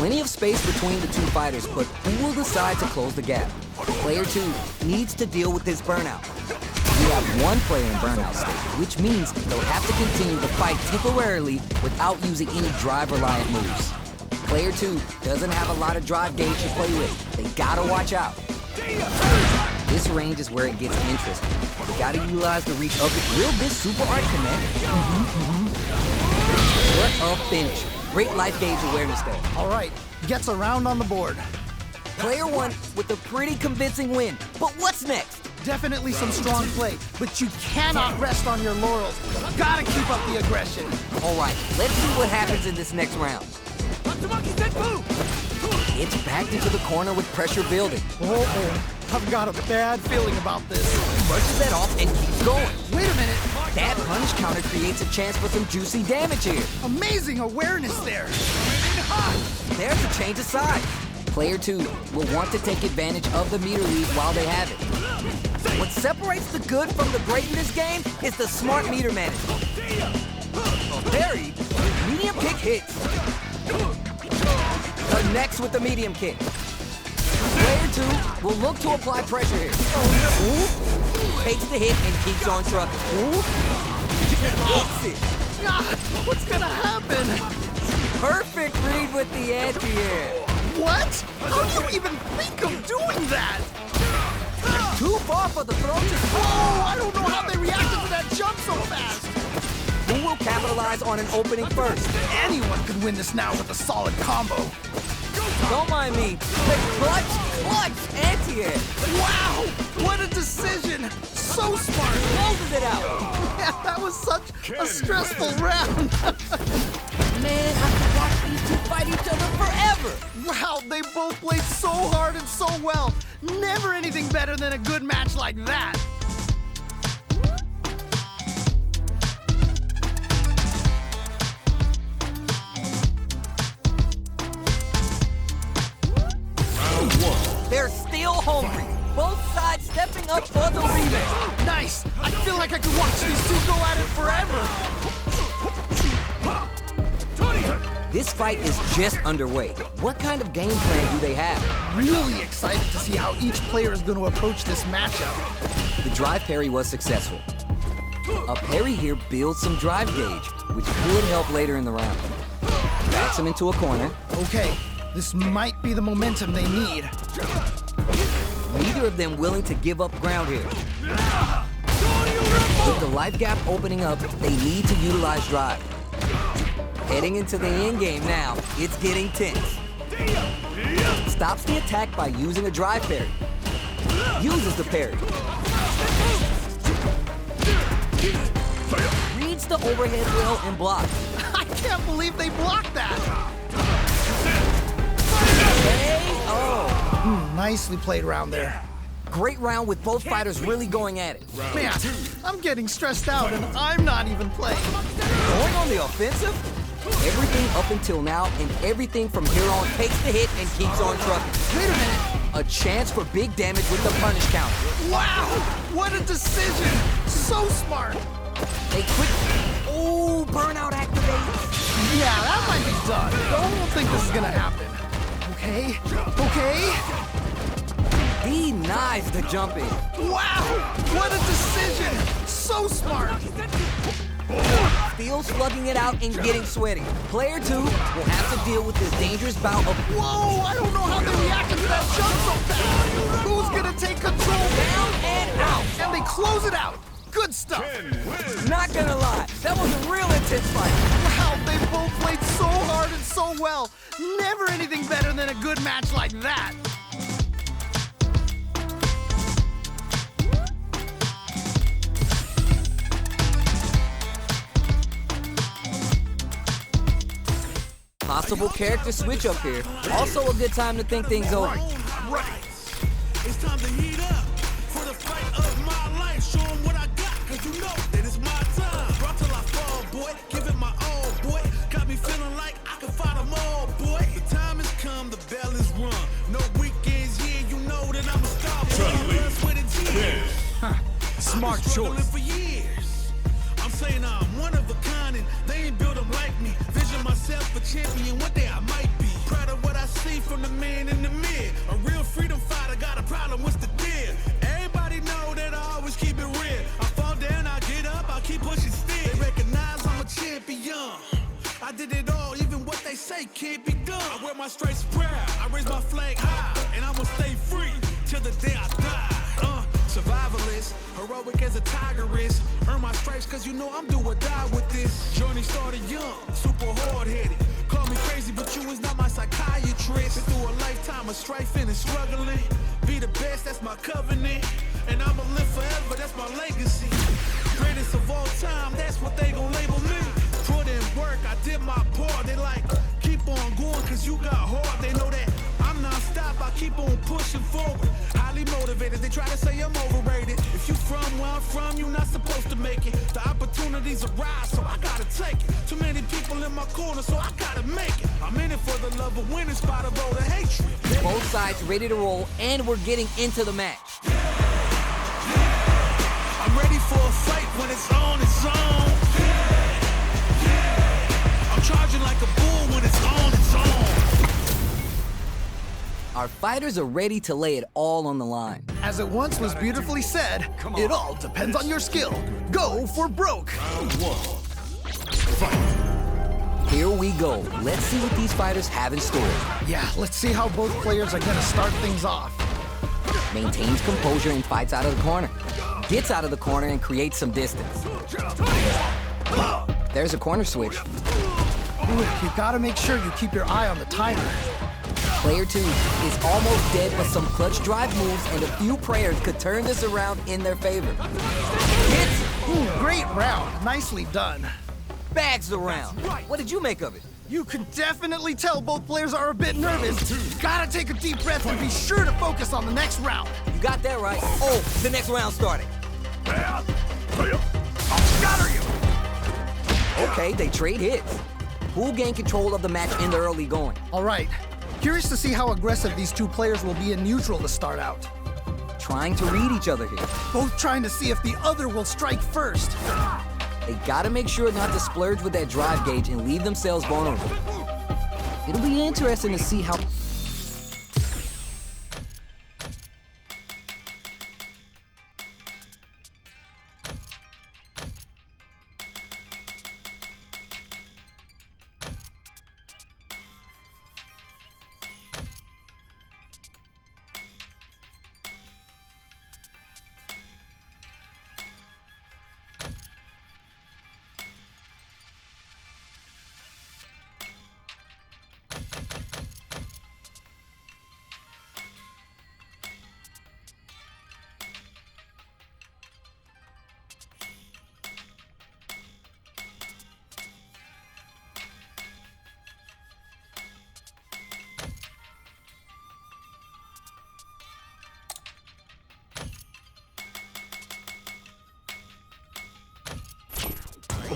Plenty of space between the two fighters, but who will decide to close the gap? Player 2 needs to deal with this burnout. We have one player in burnout state, which means they'll have to continue the fight temporarily without using any drive-reliant moves. Player 2 doesn't have a lot of drive gauge to play with. They gotta watch out. This range is where it gets interesting. You gotta utilize the reach of it. Will this super art connect? What a finish. Great life gauge awareness there. All right, gets a round on the board. Player 1 with a pretty convincing win. But what's next? Definitely some strong play, but you cannot rest on your laurels. Gotta keep up the aggression. All right, let's see what happens in this next round. It's backed into the corner with pressure building. I've got a bad feeling about this. Brushes that off and keeps going. Wait a minute. That punish counter creates a chance for some juicy damage here. Amazing awareness there. There's a change of sides. Player 2 will want to take advantage of the meter lead while they have it. What separates the good from the great in this game is the smart meter management. Parry, medium kick hits. Connects with the medium kick. Player 2 will look to apply pressure here. Takes the hit and keeps on trucking. What's gonna happen? Perfect read with the anti-air. What? How do you even think of doing that? Too far for the throw to Oh, I don't know how they reacted to that jump so fast. Who will capitalize on an opening first? Anyone could win this now with a solid combo. Don't mind me. The clutch anti-air. Wow, what a decision. So smart. Closes it out. Yeah, that was such a stressful round. Man, I could watch these two fight each other forever. Wow, they both played so hard and so well. Never anything better than a good match like that. They're still hungry. Both sides stepping up for the rematch. Nice. I feel like I could watch these two go at it forever. This fight is just underway. What kind of game plan do they have? Really excited to see how each player is going to approach this matchup. The drive parry was successful. A parry here builds some drive gauge, which could help later in the round. Backs him into a corner. Okay, this might be the momentum they need. Neither of them willing to give up ground here. With the life gap opening up, they need to utilize drive. Heading into the end game now, it's getting tense. Stops the attack by using a drive parry. Uses the parry. Reads the overhead well and blocks. I can't believe they blocked that. Nicely played round there. Great round with both fighters really going at it. Man, I'm getting stressed out and I'm not even playing. Going on the offensive? Everything up until now and everything from here on takes the hit and keeps on trucking. Wait a minute. A chance for big damage with the punish counter. Wow, what a decision. So smart. They quick... Ooh, burnout activated. Yeah, that might be done. Don't think this is gonna happen. Okay, okay. Denies the jump in. Wow, what a decision. So smart. Still slugging it out and getting sweaty. Player 2 will have to deal with this dangerous bout of... Whoa, I don't know how they reacted to that jump so fast. Who's gonna take control? Down and out. And they close it out. Good stuff. Not gonna lie, that was a real intense fight. Wow, they both played so hard and so well. Never anything better than a good match like that. Possible character switch up here. Also a good time to think things over. Right. It's time to heat up for the fight of my life. Show 'em what I got, 'cause you know that it's my time. Rock till I fall, boy. Give it my all, boy. Got me feeling like I can fight 'em all, boy. The time has come, the bell is rung. No weekends, yeah, you know that I'm a star. Smart choice. For years. I'm saying I'm one of a kind and they ain't built 'em like me. Vision myself a champion, one day I might be. Proud of what I came from the man in the mid. A real freedom fighter, got a problem, what's the deal? Everybody know that I always keep it real. I fall down, I get up, I keep pushing still. They recognize I'm a champion. I did it all, even what they say can't be done. I wear my stripes proud, I raise my flag high, and I'ma stay free till the day I die. Survivalist, heroic as a tiger is. Earn my stripes cause you know I'm do or die with this. Journey started young, super hard-headed. Call me crazy, but you is not my psychiatrist. Been through a lifetime of strifing and struggling. Be the best, that's my covenant. And I'ma live forever, that's my legacy. Greatest of all time, that's what they gon' label me. Put in work, I did my part. They like, keep on going cause you got hard. They know that I'm non-stop, I keep on pushing forward. Highly motivated, they try to say I'm overrated. If you from where I'm from, you're not supposed to make it. The opportunities arise, so I gotta take it. Too many people in my corner, so I gotta make it. I'm in it for the love of winning, spot of all the hatred. Both sides ready to roll, and we're getting into the match. I'm ready for a fight when it's on, it's on. I'm charging like a bull when it's on, it's on. Our fighters are ready to lay it all on the line. As it once was beautifully said, it all depends on your skill. Go for broke. Here we go. Let's see what these fighters have in store. Yeah, let's see how both players are gonna start things off. Maintains composure and fights out of the corner. Gets out of the corner and creates some distance. There's a corner switch. Ooh, you gotta make sure you keep your eye on the timer. Player 2 is almost dead, but some clutch drive moves and a few prayers could turn this around in their favor. Hits! Ooh, great round. Nicely done. Bags the round. What did you make of it? You can definitely tell both players are a bit nervous. Gotta take a deep breath and be sure to focus on the next round. You got that right. Oh, the next round started. I'll scatter you! Okay, they trade hits. Who'll gain control of the match in the early going? All right. Curious to see how aggressive these two players will be in neutral to start out. Trying to read each other here. Both trying to see if the other will strike first. They gotta make sure not to splurge with that drive gauge and leave themselves vulnerable. It'll be interesting to see how...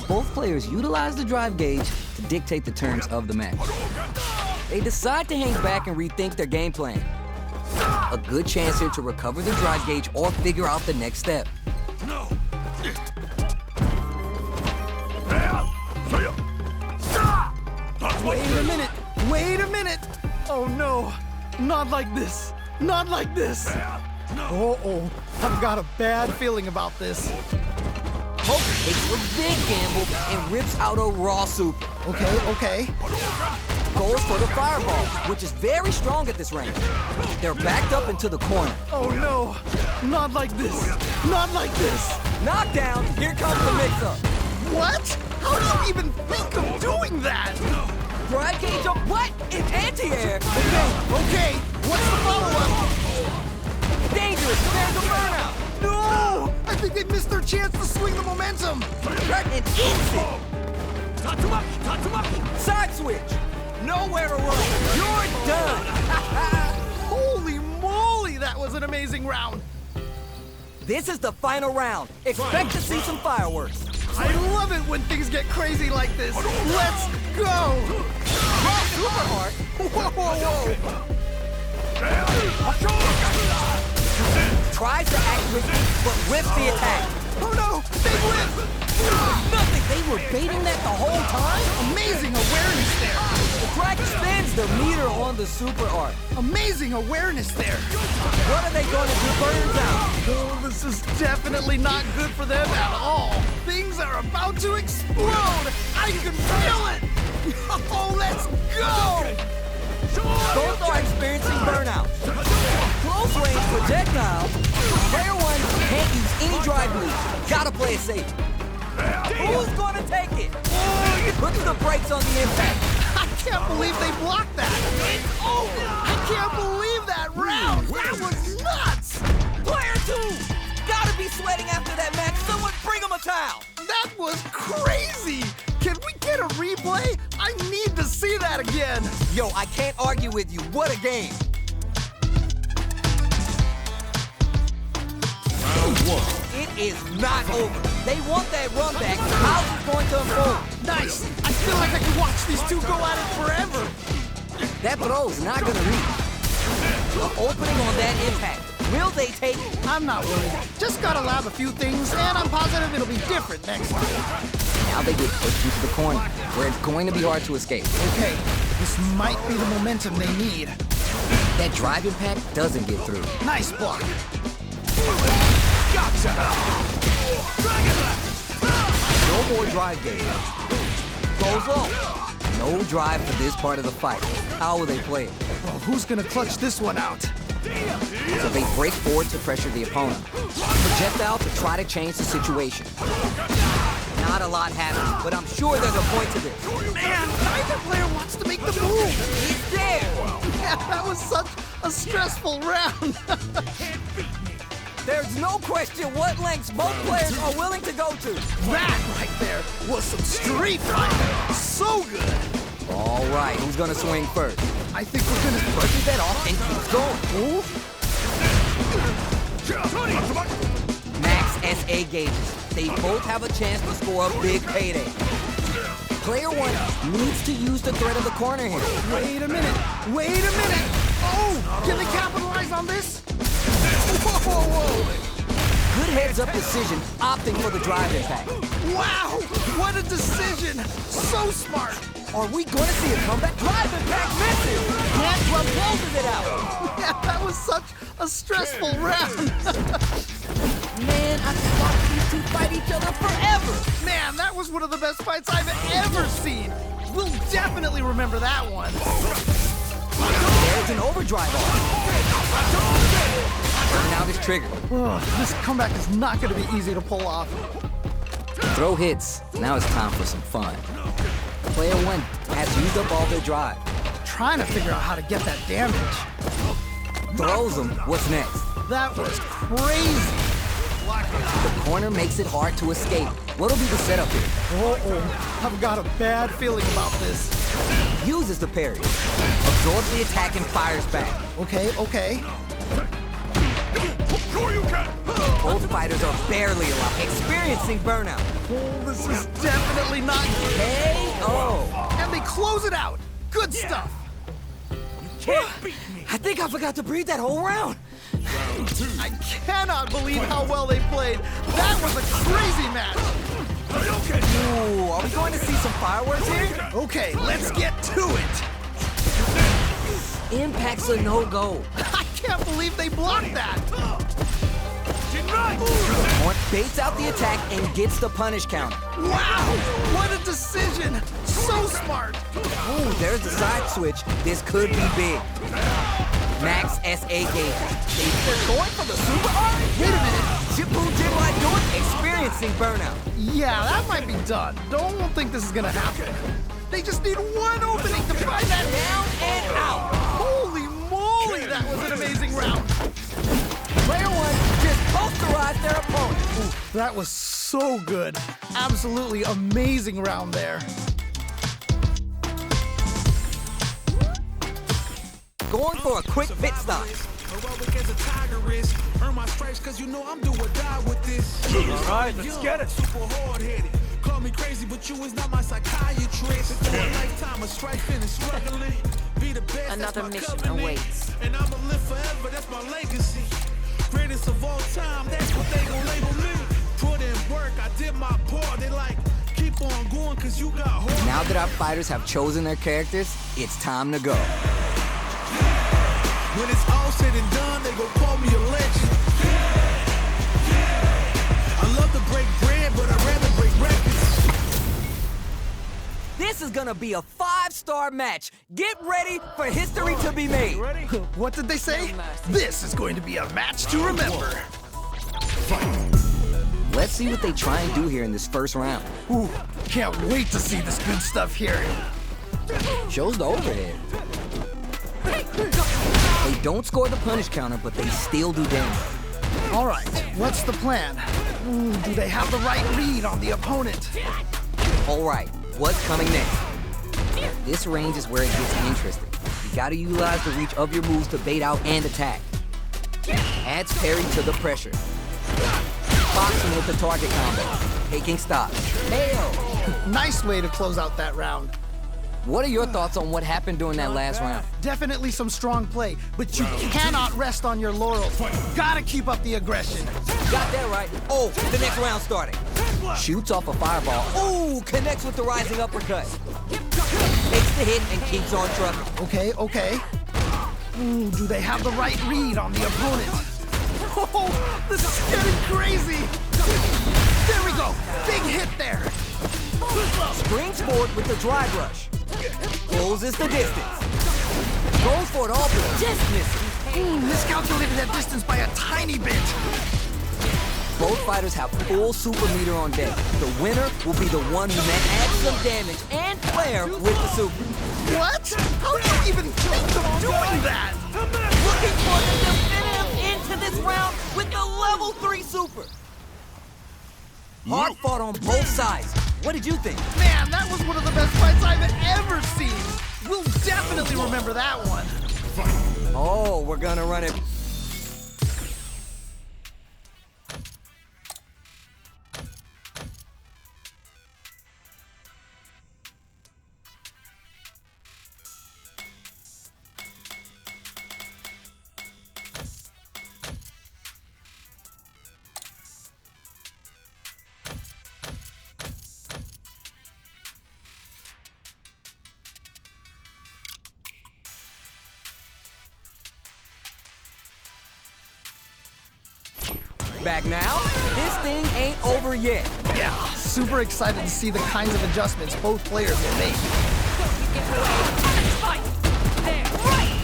Both players utilize the drive gauge to dictate the terms of the match. They decide to hang back and rethink their game plan. A good chance here to recover the drive gauge or figure out the next step. Wait a minute! Oh no, not like this, not like this! Uh-oh, I've got a bad feeling about this. Poker takes a big gamble and rips out a raw super. Okay. Goes for the fireball, which is very strong at this range. They're backed up into the corner. Oh no, not like this, not like this! Knockdown, here comes the mix-up. What? How do you even think of doing that? Drive gauge up, what? It's anti-air. Okay, what's the follow-up? Dangerous, there's a burnout. No! I think they missed their chance to swing the momentum! And instant! Side switch! Nowhere to run! You're done! Holy moly, that was an amazing round! This is the final round. Expect to see some fireworks. I love it when things get crazy like this! Let's go! Raw super hard! Whoa! Tries to act risky, but rips the attack. Oh no! Big whip! Nothing! They were baiting that the whole time? Amazing awareness there! Strike spins the meter on the super art. Amazing awareness there. What are they going to do? Burns out. Oh, this is definitely not good for them at all. Things are about to explode. I can feel it. Oh, let's go. Both are experiencing burnout. Close range projectile. Player one can't use any drive moves. Gotta play it safe. Who's gonna take it? Puts the brakes on the impact. I can't believe they blocked that. It's over. I can't believe that round. That was nuts. Player two! Gotta be sweating after that match. Someone bring him a towel. That was crazy. Can we get a replay? I need to see that again. Yo, I can't argue with you. What a game. It is not over. They want that run back. How's it going to unfold? Nice. I feel like I could watch these two go at it forever. That throw's not gonna reach. The opening on that impact. Will they take it? I'm not worried. Just gotta lab a few things, and I'm positive it'll be different next time. Now they get pushed into the corner, where it's going to be hard to escape. Okay, this might be the momentum they need. That drive impact doesn't get through. Nice block. Gotcha! No more drive game. Goes low. No drive for this part of the fight. How will they play it? Well, who's gonna clutch this one out? So they break forward to pressure the opponent. Projectile to try to change the situation. Not a lot happens, but I'm sure there's a point to this. Man, neither player wants to make the move. He's there! Yeah, that was such a stressful round. There's no question what lengths both players are willing to go to. That right there was some street fighting. So good. All right, who's gonna swing first? I think we're gonna Brushes that off and keeps going. Max SA gauges. They both have a chance to score a big payday. Player one needs to use the threat of the corner here. Wait a minute. Wait a minute. Oh, can they capitalize on this? Whoa. Good heads-up decision, opting for the drive impact. Wow, what a decision. So smart. Are we going to see a comeback? Drive impact misses! Maxwell closes it out! Yeah, that was such a stressful round. Man, I could watch these two fight each other forever! Man, that was one of the best fights I've ever seen. We'll definitely remember that one. There's an overdrive on. Burnout is triggered. This comeback is not going to be easy to pull off. Throw hits. Now it's time for some fun. Player one has used up all their drive. Trying to figure out how to get that damage. Throws them. What's next? That was crazy. The corner makes it hard to escape. What'll be the setup here? I've got a bad feeling about this. Uses the parry. Absorbs the attack and fires back. Okay. Both fighters are barely alive, experiencing burnout. Oh, this is definitely not KO. And they close it out. Good stuff. I think I forgot to breathe that whole round. I cannot believe how well they played. That was a crazy match. Ooh, are we going to see some fireworks here? Okay, let's get to it. Impact's a no-go. I can't believe they blocked that. Baits out the attack and gets the punish count. Wow, what a decision. So smart. Ooh, there's the side switch. This could be big. Max SA gauge. They're going for the super art? Wait a minute. Jipu Jinlai doing experiencing burnout. Yeah, that might be done. Don't think this is gonna happen. They just need one opening to find that Down and out. Holy moly, that was an amazing round. Player one just posterized their opponent. Ooh, that was so good. Absolutely amazing round there. Going for a quick pit stop. Heroic as a tiger is. Earn my stripes cause you know I'm do or die with this. All right, let's get it. Super hard-headed. Call me crazy, but you is not my psychiatrist. It's a lifetime of strifing and struggling. Be the best, Another that's my mission covenant. awaits. And I'ma live forever, that's my legacy. Greatest of all time, that's what they gon' label me. Put in work, I did my part. They like, keep on going, cause you got home. Now that our fighters have chosen their characters, it's time to go. When it's all said and done, they gon' call me a legend. I love to break bread, but I'd rather break records. This is gonna be a 5-star match. Get ready for history to be made. Ready? What did they say? This is going to be a match to remember. Let's see what they try and do here in this first round. Ooh, can't wait to see this good stuff here. Shows the overhead. They don't score the punish counter, but they still do damage. All right, what's the plan? Ooh, do they have the right read on the opponent? All right, what's coming next? This range is where it gets interesting. You gotta utilize the reach of your moves to bait out and attack. Adds parry to the pressure. Boxing with the target combo. Taking stock. Nail! Nice way to close out that round. What are your thoughts on what happened during that last round? Definitely some strong play, but you cannot rest on your laurels. Gotta keep up the aggression. Got that right. Oh, the next round starting. Shoots off a fireball. Ooh, connects with the rising uppercut. Takes the hit and keeps on trucking. Okay. Ooh, do they have the right read on the opponent? Oh, this is getting crazy. There we go. Big hit there. Springs forward with the drive rush. Closes the distance. Goes for it all, but just misses. Miscalculated that distance by a tiny bit. Both fighters have full super meter on deck. The winner will be the one who can add some damage and flair with the super. What? How do you even think of doing that? Looking for the definitive into this round with the level 3 super. Hard fought on both sides. What did you think? Man, that was one of the best fights I've ever seen. We'll definitely remember that one. Oh, we're gonna run it. Back now? This thing ain't over yet. Yeah, super excited to see the kinds of adjustments both players will make.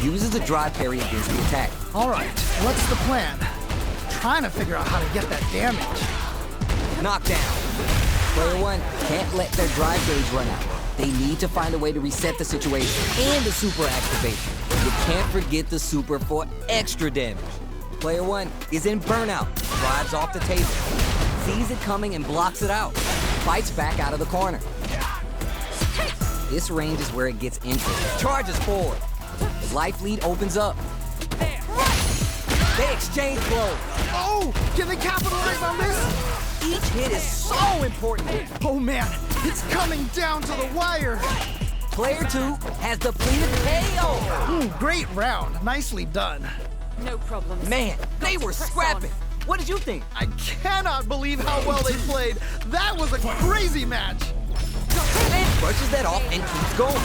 Uses a drive parry against the attack. All right, what's the plan? Trying to figure out how to get that damage. Knockdown. Player 1 can't let their drive gauge run out. They need to find a way to reset the situation and the super activation. You can't forget the super for extra damage. Player 1 is in burnout, drives off the table, sees it coming and blocks it out, fights back out of the corner. This range is where it gets interesting. Charges forward. Life lead opens up. They exchange blows. Oh, can they capitalize on this? Each hit is so important. Oh man, it's coming down to the wire. Player 2 has depleted KO. Great round, nicely done. No problem. Man, they were scrapping. What did you think? I cannot believe how well they played. That was a crazy match. And brushes that off and keeps going.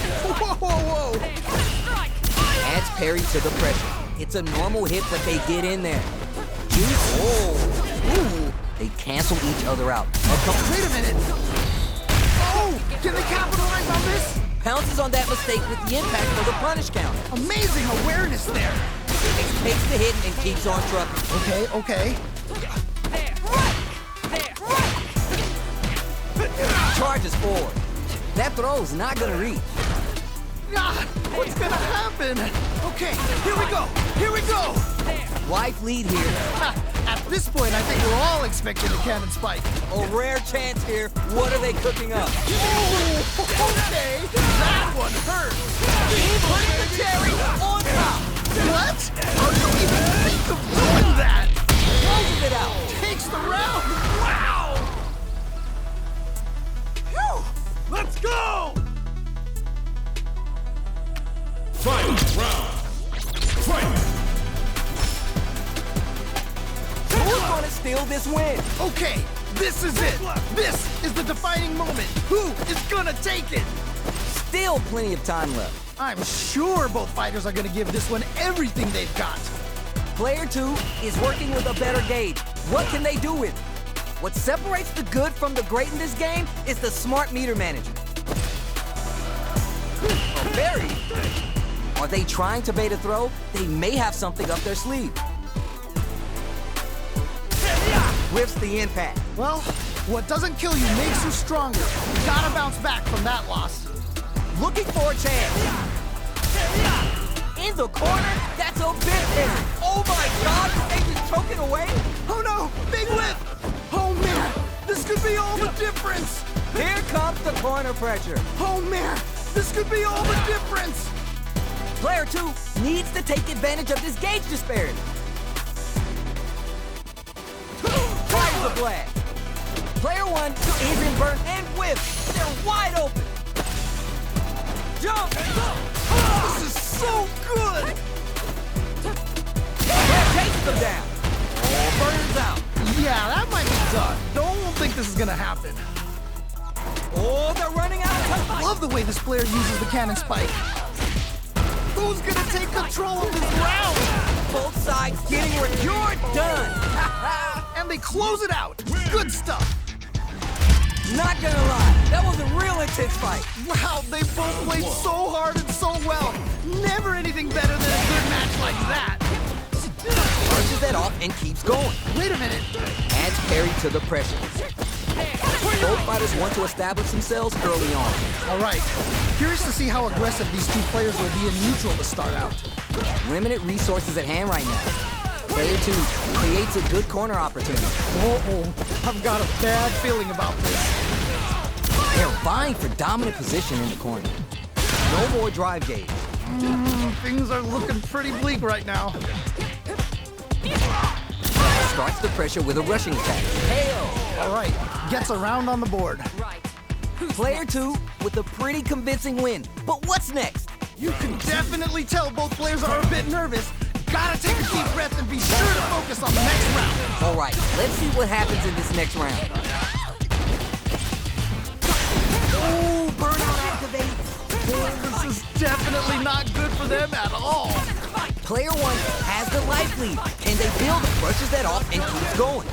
Whoa. Adds parry to the pressure. It's a normal hit, but they get in there. Juice. Oh. Ooh. They cancel each other out. Wait a minute. Oh, can they capitalize on this? Pounces on that mistake with the impact of the punish counter. Amazing awareness there. Takes the hit and keeps on trucking. Okay. Charges forward. That throw's not gonna reach. God, what's gonna happen? Okay, here we go. Life lead here. At this point, I think we're all expecting a cannon spike. A rare chance here. What are they cooking up? Oh, okay, that one hurt. Putting the cherry on top. What? How do you even think of doing that? Closes it out. Takes the round. Wow. Phew. Let's go! Final round. Fight! Who's gonna steal this win? Okay, This is it! This is the defining moment! Who is gonna take it? Still plenty of time left. I'm sure both fighters are gonna give this one everything they've got. Player 2 is working with a better gauge. What can they do with it? What separates the good from the great in this game is the smart meter management. Barry, are they trying to bait a throw? They may have something up their sleeve. Whiffs the impact. Well, what doesn't kill you makes you stronger. You gotta bounce back from that loss. Looking for a chance. In the corner, that's a big hit. Oh my God, is just choking away? Oh no, big whip! Oh man, this could be all the difference! Here comes the corner pressure. Oh man, this could be all the difference! Player 2 needs to take advantage of this gauge disparity. Fires a blast. Player 1 is in burn and whiffs. They're wide open. Jump! This is so good! Player chases them down. Burns out. Yeah, that might be done. Don't think this is gonna happen. Oh, they're running out of time. Love the way this player uses the cannon spike. Who's gonna take control of this round? Both sides getting where you're done. And they close it out. Good stuff. Not gonna lie, that was a real intense fight. Wow, they both played so hard and so well. Never anything better than a good match like that. Punches that off and keeps going. Wait a minute. Adds parry to the pressure. Both fighters want to establish themselves early on. All right. Curious to see how aggressive these two players will be in neutral to start out. Limited resources at hand right now. Player 2 creates a good corner opportunity. Uh-oh. I've got a bad feeling about this. They're vying for dominant position in the corner. No more drive gauge. Things are looking pretty bleak right now. Starts the pressure with a rushing attack. Hail! All right. Gets a round on the board. Player 2 with a pretty convincing win. But what's next? You can definitely tell both players are a bit nervous. Gotta take a deep breath and be sure to focus on the next round. All right, let's see what happens in this next round. Oh, burnout activates. Oh, this is definitely not good for them at all. Player 1 has the life lead, and they build, brushes that off, and keeps going.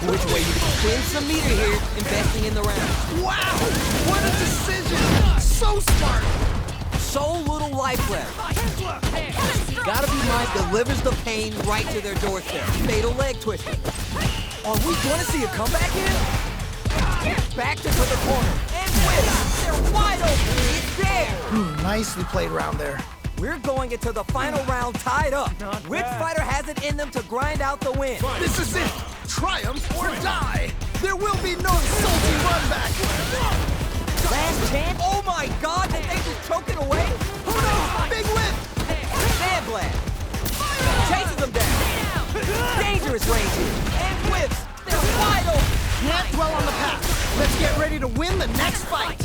Which way you can spin some meter here, investing in the round. Wow, what a decision. So smart. So little life left. Gotta be mine delivers the pain right to their doorstep. Fatal leg twister. Are we gonna see a comeback here? Back to the corner. And whip. They're wide open. It's there. Nicely played round there. We're going into the final round tied up. Which fighter has it in them to grind out the win? This is it. Triumph or die. There will be no salty run back. Last chance? Oh my God, that thing just choking away? Oh no, big whip. Sand blast. Chases them down. Dangerous range here. And whips. They're wide open. Can't dwell on the past. Let's get ready to win the next fight.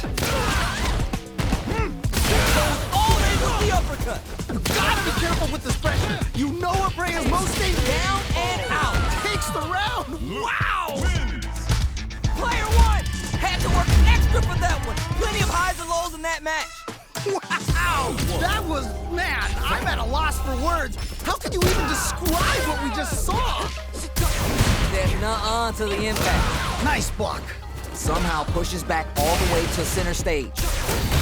Goes all in with the uppercut. You gotta be careful with this pressure. You know what Brea's most stays Down and out. takes the round. Wow! Player 1 had to work extra for that one. Plenty of highs and lows in that match. Wow! That was, man, I'm at a loss for words. How could you even describe what we just saw? There's nuh-uh to the impact. Nice block. Somehow pushes back all the way to center stage.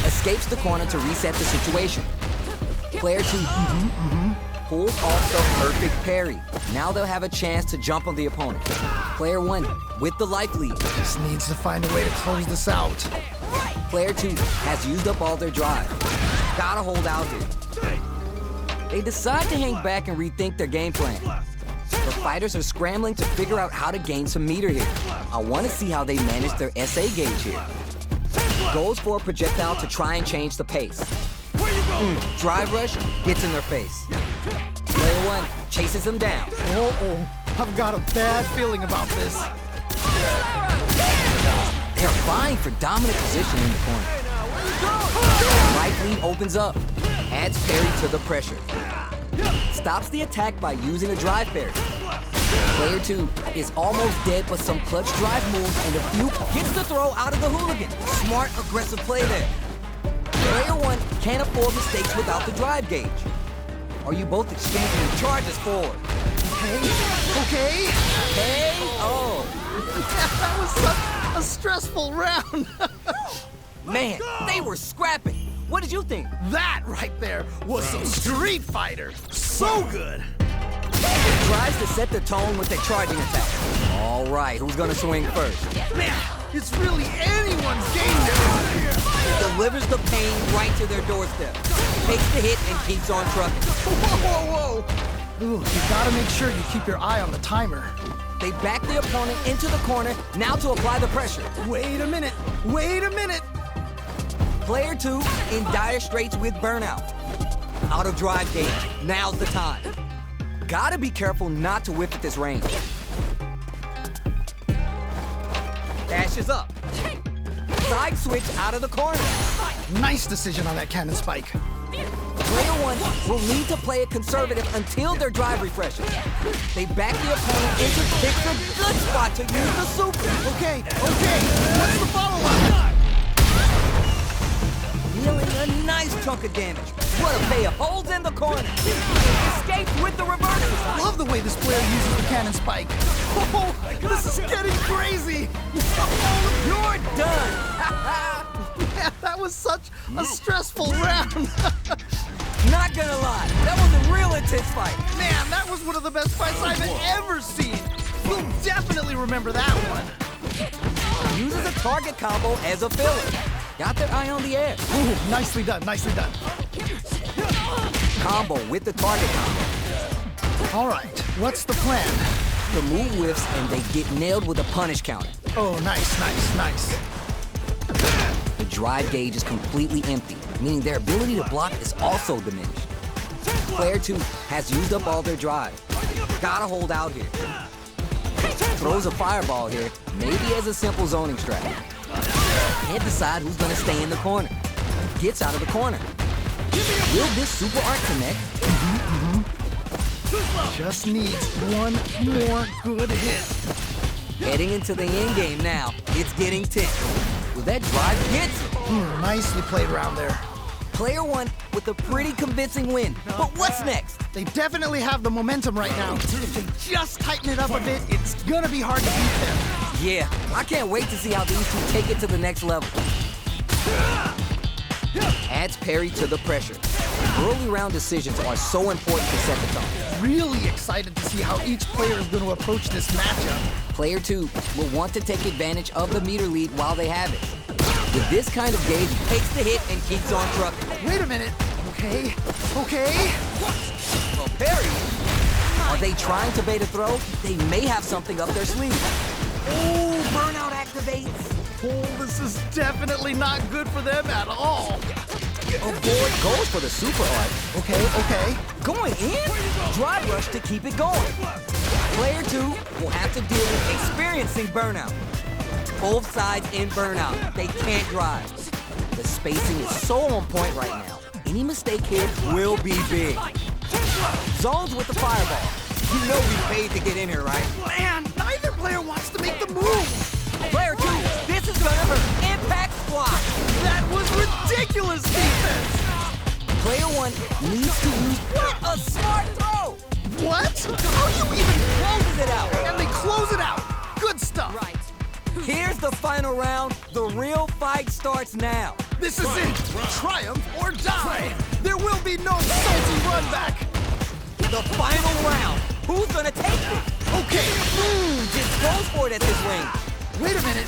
Escapes the corner to reset the situation. Player 2 pulls off the perfect parry. Now they'll have a chance to jump on the opponent. Player 1 with the life lead. Just needs to find a way to close this out. Player 2 has used up all their drive. Gotta hold out here. They decide to hang back and rethink their game plan. The fighters are scrambling to figure out how to gain some meter here. I want to see how they manage their SA gauge here. Goes for a projectile to try and change the pace. Drive rush gets in their face. Player 1 chases them down. Uh-oh. I've got a bad feeling about this. They're vying for dominant position in the corner. Right lead opens up. Adds parry to the pressure. Stops the attack by using a drive parry. Player 2 is almost dead, but some clutch drive moves, and the Fuke gets the throw out of the hooligan. Smart, aggressive play there. Player 1 can't afford mistakes without the drive gauge. Are you both exchanging charges forward? Okay. Hey, oh. That was such a stressful round. Man, they were scrapping. What did you think? That right there was some Street Fighter. So good. Tries to set the tone with a charging attack. All right, who's gonna swing first? Man, it's really anyone's game now. Delivers the pain right to their doorstep. Takes the hit and keeps on trucking. Whoa. Ooh, you gotta make sure you keep your eye on the timer. They back the opponent into the corner, now to apply the pressure. Wait a minute. Player 2 in dire straits with burnout. Out of drive gauge, now's the time. Gotta be careful not to whip at this range. Dashes up. Side switch out of the corner. Nice decision on that cannon spike. Player 1 will need to play it conservative until their drive refreshes. They back the opponent into picks a good spot to use the super. Okay. What's the follow-up? Dealing a nice chunk of damage. What a payoff. Holds in the corner. Escapes with the reversal. Love the way this player uses the cannon spike. Oh, this is getting crazy. You're done. Yeah, that was such a stressful round. Not gonna lie, that was a real intense fight. Man, that was one of the best fights I've ever seen. You'll definitely remember that one. Uses a target combo as a filler. Got their eye on the air. Ooh, nicely done. Combo with the target combo. All right, what's the plan? The move whiffs and they get nailed with a punish counter. Oh, nice. The drive gauge is completely empty, meaning their ability to block is also diminished. Player 2 has used up all their drive. Gotta hold out here. Throws a fireball here, maybe as a simple zoning strat. Can't decide who's gonna stay in the corner. Gets out of the corner. Will this super art connect? Just needs one more good hit. Heading into the end game now. It's getting tense. Will that drive gets it? Nicely played around there. Player 1 with a pretty convincing win. But what's next? They definitely have the momentum right now. If they just tighten it up a bit, it's gonna be hard to beat them. Yeah, I can't wait to see how these two take it to the next level. Adds parry to the pressure. Early round decisions are so important to set the tone. Really excited to see how each player is going to approach this matchup. Player 2 will want to take advantage of the meter lead while they have it. With this kind of gauge, takes the hit and keeps on trucking. Wait a minute. Okay. Well, parry. Are they trying to bait a throw? They may have something up their sleeve. Oh, burnout activates. Oh, this is definitely not good for them at all. Avoid goes for the super art. Okay. Going in? Drive rush to keep it going. Player 2 will have to deal with experiencing burnout. Both sides in burnout. They can't drive. The spacing is so on point right now. Any mistake here will be big. Zones with the fireball. You know we paid to get in here, right? Man, neither player wants to make the move. Player 2, this is gonna hurt. Impact squat. That was ridiculous defense. Player 1 needs to use what a smart throw. What? How do you even Closes it out. And they close it out. Good stuff. Right. Here's the final round. The real fight starts now. This is it. Triumph or die. There will be no salty run back. The final round. Who's gonna take it? Okay. Just goes for it at this range. Wait a minute.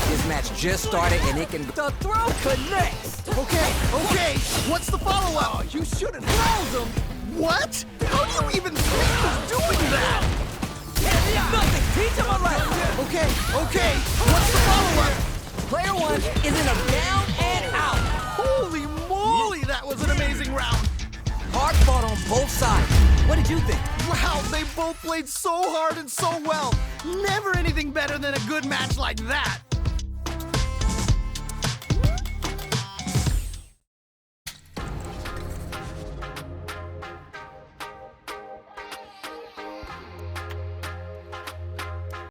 This match just started and it can... The throw connects. Okay. What's the follow-up? You should have throws him. What? How do you even think of doing that? Nothing. Teach him a lesson. Okay. What's the follow-up? Player 1 is in a down and out. Holy moly, that was an amazing round. Hard fought on both sides. What did you think? Wow, they both played so hard and so well. Never anything better than a good match like that.